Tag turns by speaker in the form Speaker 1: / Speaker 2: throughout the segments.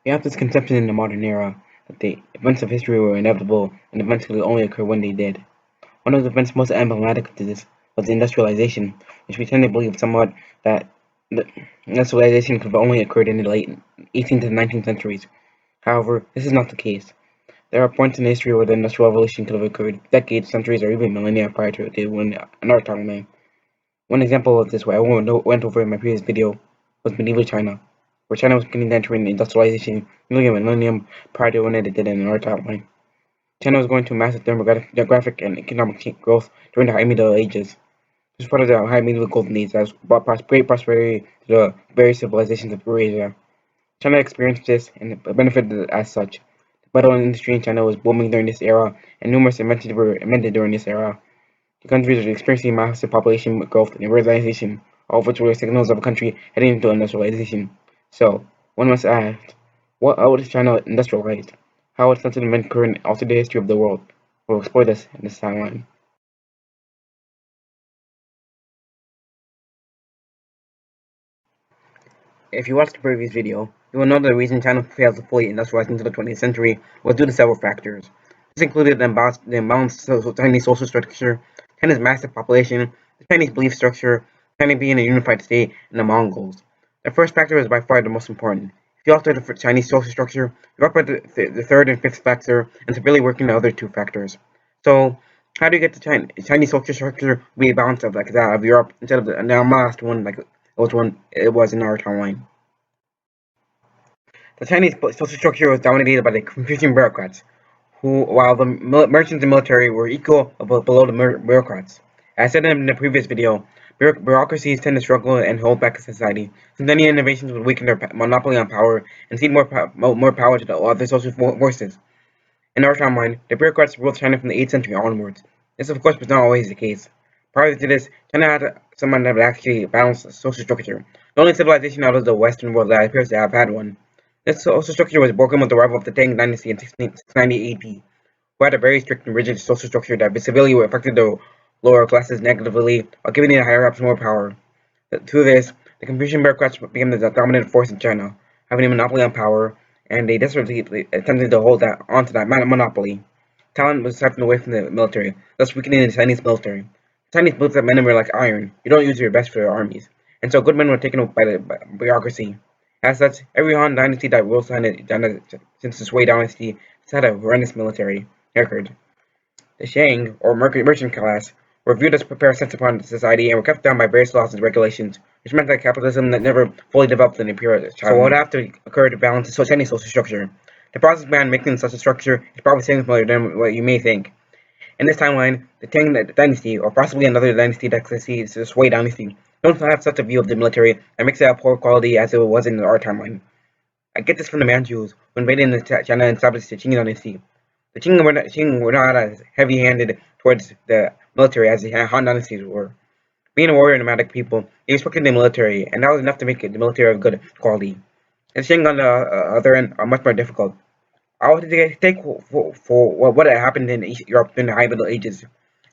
Speaker 1: We have this conception in the modern era that the events of history were inevitable and events could only occur when they did. One of the events most emblematic to this was the industrialization, which we tend to believe somewhat that the industrialization could have only occurred in the late 18th to 19th centuries. However, this is not the case. There are points in history where the Industrial Revolution could have occurred decades, centuries, or even millennia prior to it in our timeline. One example of this, where I went over in my previous video, was medieval China, where China was beginning to enter in industrialization nearly a millennium prior to when it did in our timeline. China was going through massive demographic and economic growth during the High Middle Ages. This was part of the High Medieval Golden Age that has brought great prosperity to the various civilizations of Eurasia. China experienced this and benefited as such. The metal industry in China was booming during this era, and numerous inventions were invented during this era. The country was experiencing massive population growth and urbanization, all of which were signals of a country heading into industrialization. So, one must ask, how is China industrialized? How would such an event occur and alter the history of the world? We'll explore this in this timeline. If you watched the previous video, you will know that the reason China failed to fully industrialize into the 20th century was due to several factors. This included the imbalanced Chinese social structure, China's massive population, the Chinese belief structure, China being a unified state, and the Mongols. The first factor is by far the most important. If you alter the Chinese social structure, you operate the third and fifth factor, and severely working the other two factors. So, how do you get the Chinese social structure to be a balance of like that of Europe instead of the last one like it was in our timeline? The Chinese social structure was dominated by the Confucian bureaucrats, who, while the merchants and military were equal below the bureaucrats. As said in the previous video, bureaucracies tend to struggle and hold back society, since any innovations would weaken their monopoly on power and cede more power to the other social forces. In our timeline, the bureaucrats ruled China from the 8th century onwards. This, of course, was not always the case. Prior to this, China had someone that would actually balance social structure. The only civilization out of the Western world that appears to have had one. This social structure was broken with the arrival of the Tang Dynasty in 1690 AD, who had a very strict and rigid social structure that severely affected the lower classes negatively while giving the higher ups more power. Through this, the Confucian bureaucrats became the dominant force in China, having a monopoly on power, and they desperately attempted to hold onto that monopoly. Talent was siphoned away from the military, thus weakening the Chinese military. The Chinese believed that men were like iron; you don't use your best for your armies, and so good men were taken up by the bureaucracy. As such, every Han dynasty that ruled China since the Sui dynasty has had a horrendous military record. The Shang, or merchant class, were viewed as parasites upon society and were kept down by various laws and regulations, which meant that capitalism that never fully developed in imperial China. So what would have to occur to balance the Chinese social structure? The process behind making such a structure is probably simpler than what you may think. In this timeline, the Tang Dynasty, or possibly another dynasty that succeeds the Sui Dynasty, don't have such a view of the military and makes it of poor quality as it was in our timeline. I get this from the Manchus, who invaded China and established the Qing Dynasty. The Qing were not as heavy-handed towards the military as the Han Dynasties were. Being a warrior nomadic people, they respected the military, and that was enough to make the military of good quality. The Qing, on the other end, are much more difficult. I would take for what had happened in Europe during the High Middle Ages.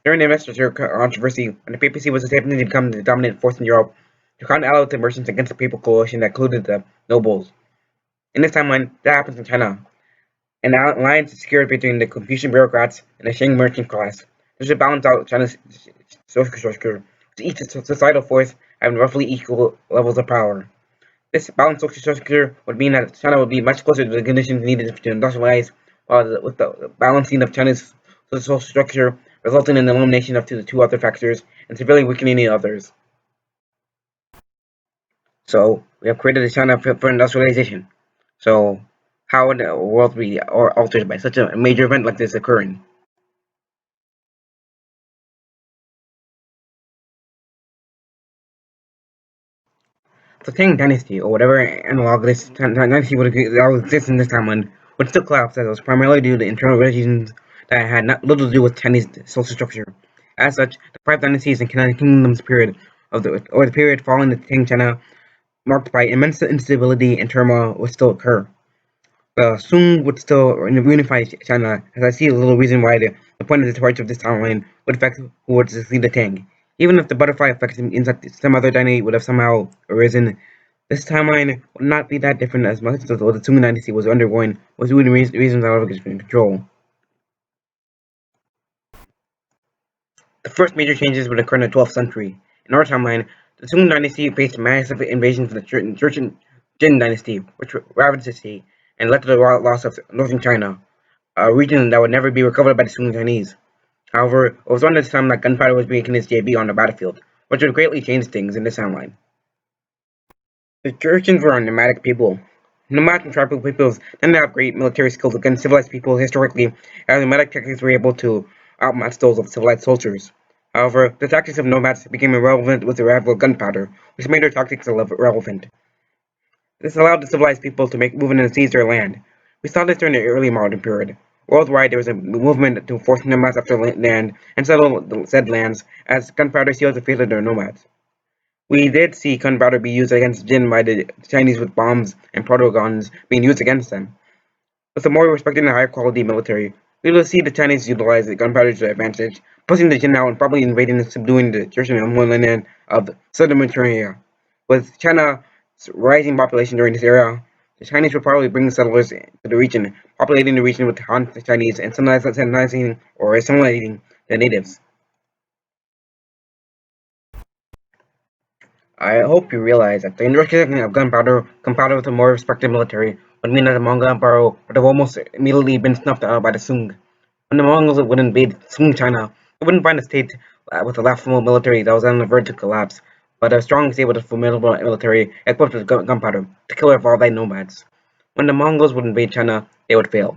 Speaker 1: During the investiture controversy, when the papacy was attempting to become the dominant force in Europe, the crown allied the merchants against the papal coalition that included the nobles. In this timeline, that happens in China. An alliance is secured between the Confucian bureaucrats and the Shang merchant class. This should balance out China's social structure, with each societal force having roughly equal levels of power. This balanced social structure would mean that China would be much closer to the conditions needed to industrialize, while with the balancing of China's social structure resulting in the elimination of the two other factors and severely weakening the others. So we have created a China for industrialization. So how would the world be altered by such a major event like this occurring? The Tang Dynasty, or whatever analog this dynasty would exist in this timeline, would still collapse as it was primarily due to internal reasons that had little to do with Chinese social structure. As such, the five dynasties and kingdoms period the period following the Tang China, marked by immense instability and turmoil, would still occur. The Sung would still unify China, as I see a little reason why the point of the departure of this timeline would affect who would succeed the Tang. Even if the butterfly effect inside some other dynasty would have somehow arisen, This timeline would not be that different as much as what the Sung Dynasty was undergoing was due to reasons out of control. The first major changes would occur in the 12th century. In our timeline, the Sung Dynasty faced massive invasions from the Jin Dynasty, which ravaged the city and led to the loss of northern China, a region that would never be recovered by the Sung Chinese. However, it was around this time that gunpowder was making its debut on the battlefield, which would greatly change things in this timeline. The Jurchens were a nomadic people. Nomadic and tribal peoples tend to have great military skills against civilized people historically, as nomadic tactics were able to outmatch those of civilized soldiers. However, the tactics of nomads became irrelevant with the arrival of gunpowder, which made their tactics irrelevant. This allowed the civilized people to make movement and seize their land. We saw this during the early modern period. Worldwide, there was a movement to force nomads after land and settle the said lands, as gunpowder sealed the fate of their nomads. We did see gunpowder be used against Jin by the Chinese with bombs and proto-guns being used against them. With a more respected and higher quality military, we will see the Chinese utilize the gunpowder to their advantage, pushing the Jin out and probably invading and subduing the Churchill homeland of southern Manchuria. With China's rising population during this era, the Chinese would probably bring settlers to the region, populating the region with Han Chinese and Simonizing or assimilating the natives. I hope you realize that the introduction of gunpowder, compounded with a more respected military, would mean that the Mongol Empire would have almost immediately been snuffed out by the Sung. When the Mongols would invade Sung China, they wouldn't find a state with a laughable military that was on the verge of collapse, but a strong state with a formidable military equipped with gunpowder to kill off all their nomads. When the Mongols would invade China, they would fail.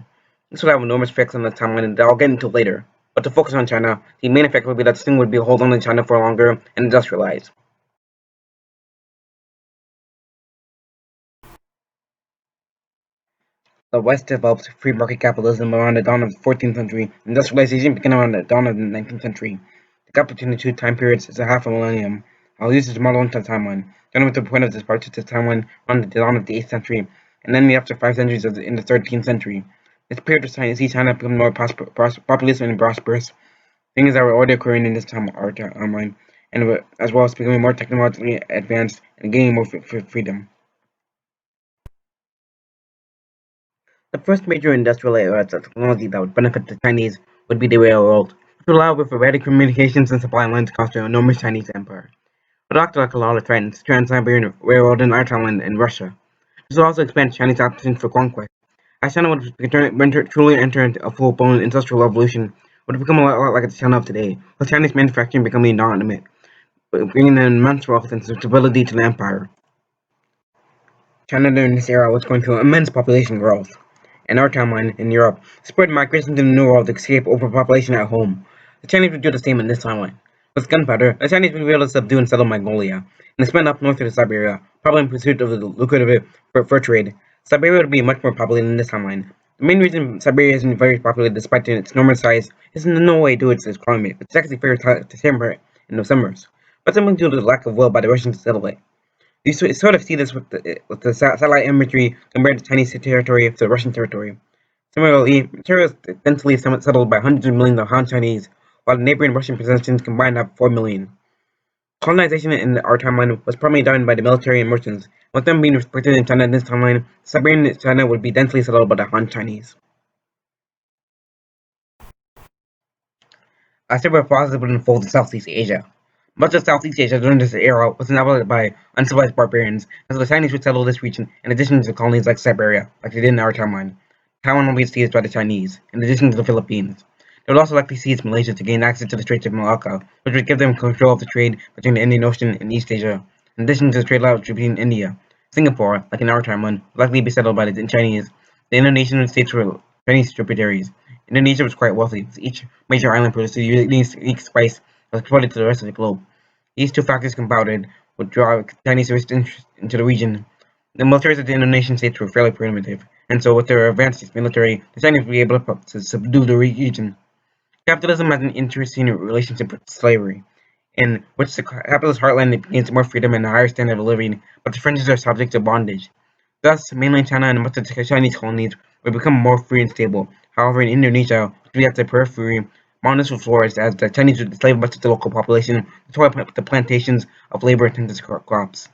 Speaker 1: This would have enormous effects on the timeline that I'll get into later. But to focus on China, the main effect would be that Sung would be hold on to China for longer and industrialize. The West developed free market capitalism around the dawn of the 14th century. Industrialization began around the dawn of the 19th century. The gap between the two time periods is a half a millennium. I'll use this model into the timeline. Then with the point of this part to the timeline around the dawn of the 8th century, and then after 5 centuries in the 13th century. This period of time sees China become more populous and prosperous. Things that were already occurring in this timeline, and as well as becoming more technologically advanced and gaining more freedom. The first major industrial technology that would benefit the Chinese would be the railroad, which would allow for rapid communications and supply lines across the enormous Chinese empire. It would act like a lot of trends, Trans-Siberian Railroad in our timeline in Russia. This would also expand Chinese options for conquest. As China would truly enter into a full-blown industrial revolution, it would become a lot like the China of today, with Chinese manufacturing becoming non-limit, bringing an immense wealth and stability to the empire. China during this era was going through immense population growth. In our timeline, in Europe, spread migration to the New World to escape overpopulation at home. The Chinese would do the same in this timeline. With gunpowder, the Chinese would be able to subdue and settle Mongolia, and expand up north to Siberia, probably in pursuit of the lucrative fur trade. Siberia would be much more populated in this timeline. The main reason Siberia isn't very populated despite its enormous size is in no way due to its climate. It's actually very temperate in the summers, but something due to the lack of will by the Russians to settle it. You sort of see this with the satellite imagery compared to Chinese territory to Russian territory. Similarly, material is densely settled by hundreds of millions of Han Chinese, while the neighboring Russian possessions combined have 4 million. Colonization in our timeline was primarily done by the military and merchants. With them being restricted in China in this timeline, Siberian China would be densely settled by the Han Chinese. Several processes would unfold in Southeast Asia. Much of Southeast Asia during this era was inhabited by uncivilized barbarians, and so the Chinese would settle this region in addition to colonies like Siberia, like they did in our timeline. Taiwan will be seized by the Chinese, in addition to the Philippines. They would also likely seize Malaysia to gain access to the Straits of Malacca, which would give them control of the trade between the Indian Ocean and East Asia, in addition to the trade routes between India. Singapore, like in our timeline, would likely be settled by the Chinese. The Indonesian states were Chinese tributaries. Indonesia was quite wealthy, with each major island producing unique spice that was exported to the rest of the globe. These two factors compounded would draw Chinese interest into the region. The militaries of the Indonesian states were fairly primitive, and so with their advanced military, the Chinese would be able to subdue the region. Capitalism has an interesting relationship with slavery, in which the capitalist heartland gains more freedom and a higher standard of living, but the fringes are subject to bondage. Thus, mainland China and most of the Chinese colonies would become more free and stable. However, in Indonesia, which we have the periphery, mountains would flourish as the Chinese would enslave much of the local population, destroy the plantations of labor-intensive crops.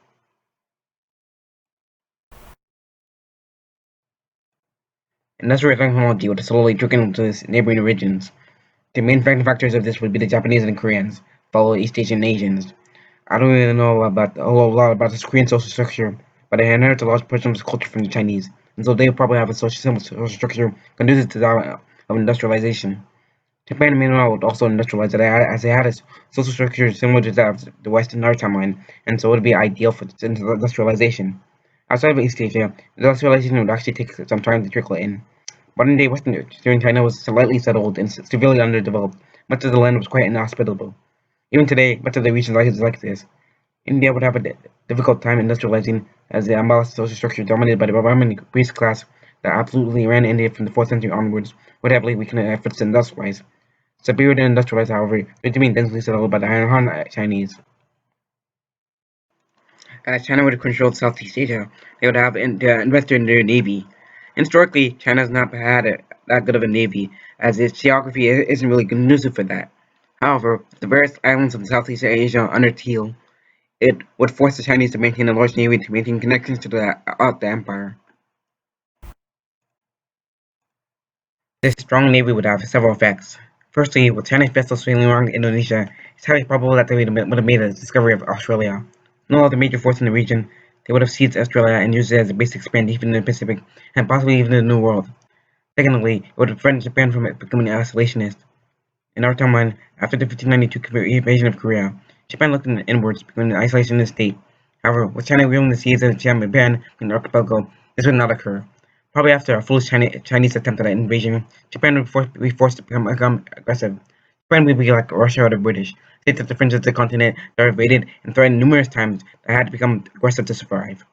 Speaker 1: Industrial technology would slowly trickle into its neighboring regions. The main factors of this would be the Japanese and Koreans, followed East Asian Asians. I don't really know about a whole lot about this Korean social structure, but I inherited a large portion of this culture from the Chinese, and so they probably have a similar social structure conducive to that of industrialization. Japan, meanwhile, would also industrialize as it had a social structure similar to that of the West in our timeline, and so it would be ideal for industrialization. Outside of East Asia, industrialization would actually take some time to trickle in. Modern-day Western China was slightly settled and severely underdeveloped. Much of the land was quite inhospitable. Even today, much of the region is like this. India would have a difficult time industrializing as the unbalanced social structure dominated by the Brahmin priest class that absolutely ran India from the 4th century onwards would heavily weaken efforts to industrialize. Superior to industrialize, however, would remain densely settled by the Han Chinese. As China would control Southeast Asia, they would have invested in their navy. Historically, China has not had that good of a navy, as its geography isn't really conducive for that. However, the various islands of Southeast Asia under Teal, it would force the Chinese to maintain a large navy to maintain connections to the empire. This strong navy would have several effects. Firstly, with Chinese vessels sailing around Indonesia, it's highly probable that they would have made a discovery of Australia. No other major force in the region, they would have seized Australia and used it as a base to expand deep into the Pacific and possibly even the New World. Secondly, it would prevent Japan from becoming an isolationist. In our timeline, after the 1592 invasion of Korea, Japan looked inwards, becoming an isolationist state. However, with China wielding the seas of Japan and the archipelago, this would not occur. Probably after a foolish Chinese attempt at an invasion, Japan would be forced to become aggressive. Japan would be like Russia or the British, states at the fringes of the continent that were invaded and threatened numerous times that had to become aggressive to survive.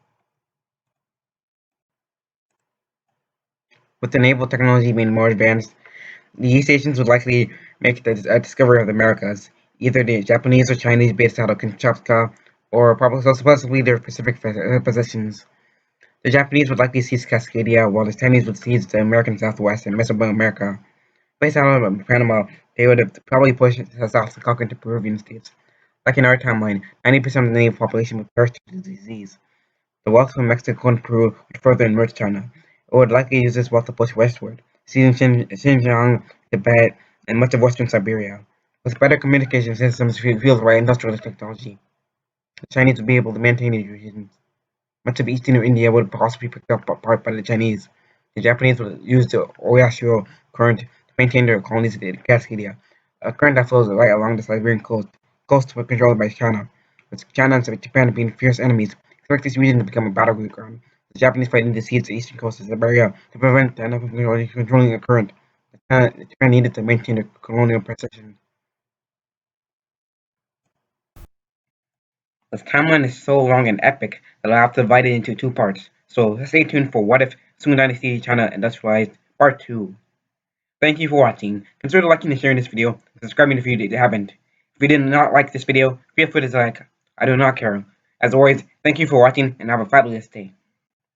Speaker 1: With the naval technology being more advanced, the East Asians would likely make the discovery of the Americas, either the Japanese or Chinese based out of Kamchatka, or probably possibly their Pacific possessions. The Japanese would likely seize Cascadia, while the Chinese would seize the American Southwest and Mesoamerica. Based out of Panama, they would have probably pushed south to conquer the Peruvian states. Like in our timeline, 90% of the native population would perish due to disease. The wealth from Mexico and Peru would further enrich China. It would likely use this wealth to push westward, seizing Xinjiang, Tibet, and much of western Siberia. With better communication systems fueled by industrial technology, the Chinese would be able to maintain these regions. Much of eastern India would possibly be picked up apart by the Chinese. The Japanese would use the Oyashio current to maintain their colonies in Cascadia, a current that flows right along the Siberian coast controlled by China. With China and Japan being fierce enemies, expect this region to become a battleground. The Japanese fighting to seize the eastern coast of Siberia to prevent China from controlling the current. Japan needed to maintain their colonial precision. This timeline is so long and epic that I'll have to divide it into two parts, so stay tuned for What If Sung Dynasty China Industrialized Part 2. Thank you for watching. Consider liking and sharing this video, and subscribing if you haven't. If you did not like this video, feel free to dislike. I do not care. As always, thank you for watching and have a fabulous day.